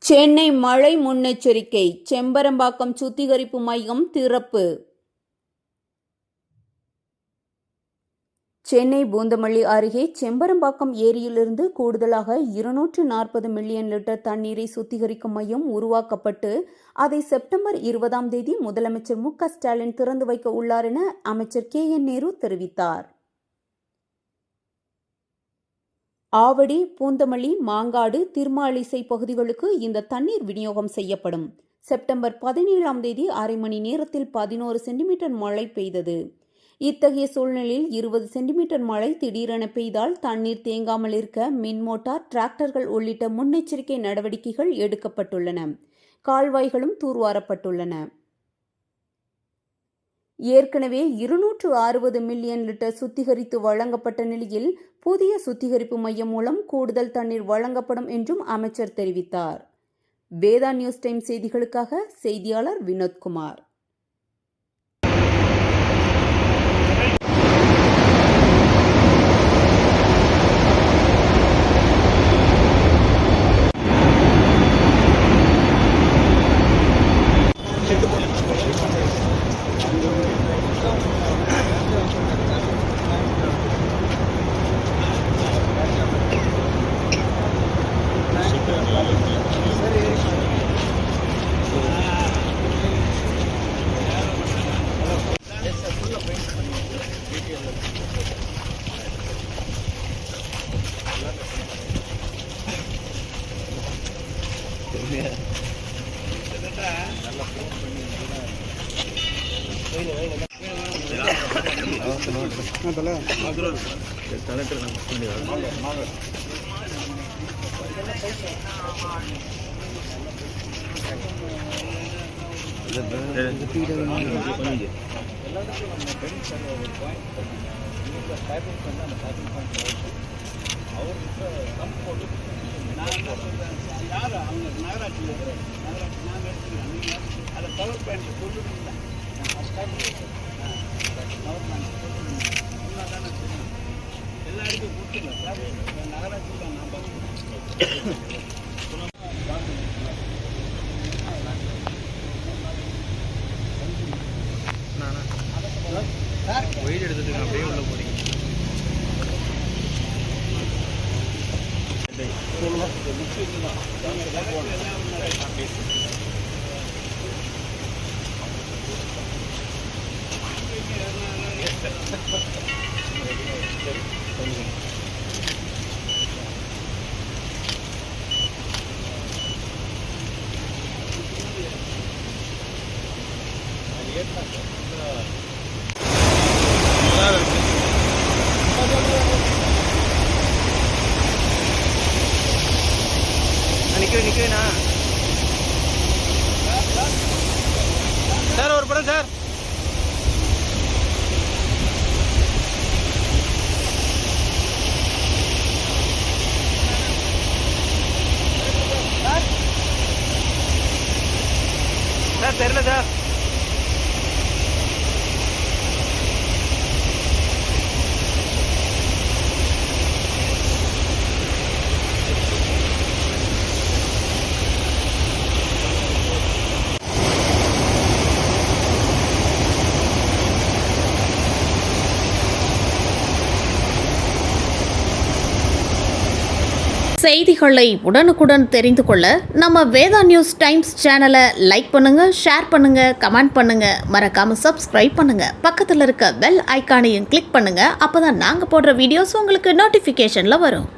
சென்னை மழை முன்னெச்சரிக்கை, செம்பரம்பாக்கம் சுத்திகரிப்பு மையம் திறப்பு. சென்னை பூந்தமல்லி அருகே செம்பரம்பாக்கம் ஏரியிலிருந்து கூடுதலாக 240 மில்லியன் லிட்டர் தண்ணீரை சுத்திகரிக்கும் மையம் உருவாக்கப்பட்டு அதை செப்டம்பர் 20 முதலமைச்சர் மு.க. ஸ்டாலின் திறந்து வைக்க உள்ளார் என அமைச்சர் கே.என். நேரு தெரிவித்தார். ஆவடி, பூந்தமல்லி, மாங்காடு, திருமாலிசை பகுதிகளுக்கு இந்த தண்ணீர் விநியோகம் செய்யப்படும். செப்டம்பர் 17 அரை மணி நேரத்தில் 11 சென்டிமீட்டர் மழை பெய்தது. இத்தகைய சூழ்நிலையில் 20 சென்டிமீட்டர் மழை திடீரென பெய்தால் தண்ணீர் தேங்காமல் இருக்க மின் மோட்டார், டிராக்டர்கள் உள்ளிட்ட முன்னெச்சரிக்கை நடவடிக்கைகள் எடுக்கப்பட்டுள்ளன. கால்வாய்களும் தூர்வாரப்பட்டுள்ளன. ஏற்கனவே 260 மில்லியன் லிட்டர் சுத்திகரித்து வழங்கப்பட்ட நிலையில் புதிய சுத்திகரிப்பு மையம் மூலம் கூடுதல் தண்ணீர் வழங்கப்படும் என்றும் அமைச்சர் தெரிவித்தார். வேதா நியூஸ் டைம் செய்திகளுக்காக செய்தியாளர் வினோத்குமார். வெயில் எடுத்துட்டு அப்படியே உள்ள போறீங்க. நிக்கிறேண்ணா சார், ஒரு படம் சார். சார் தெரியல சார். செய்திகளை உடனுக்குடன் தெரிந்து கொள்ள நம்ம வேதா நியூஸ் டைம்ஸ் சேனலை லைக் பண்ணுங்க, ஷேர் பண்ணுங்க, கமெண்ட் பண்ணுங்க, மறக்காம சப்ஸ்கிரைப் பண்ணுங்க. பக்கத்தில் இருக்க பெல் ஐகானையும் கிளிக் பண்ணுங்க. அப்பதான் நாங்க போடுற வீடியோஸ் உங்களுக்கு நோட்டிபிகேஷன்ல வரும்.